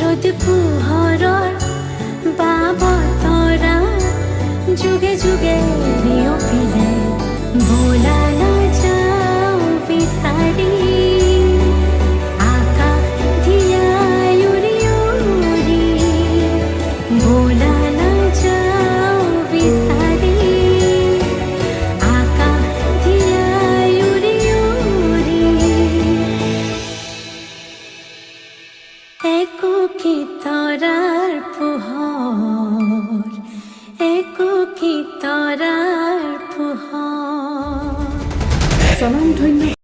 ৰ'দ পোহৰৰ বাবতৰা যুগে যুগে বিয়পিলে ভোলা নাযাওঁ বিচাৰি আকাশ ধিয়াই উৰি উৰি ভোলা নাযাওঁ বিচাৰি আকাশ ধিয়াই উৰি উৰি একো কি তৰাৰ পোহৰ একো কি তৰাৰ পোহৰ স্বনামধন্য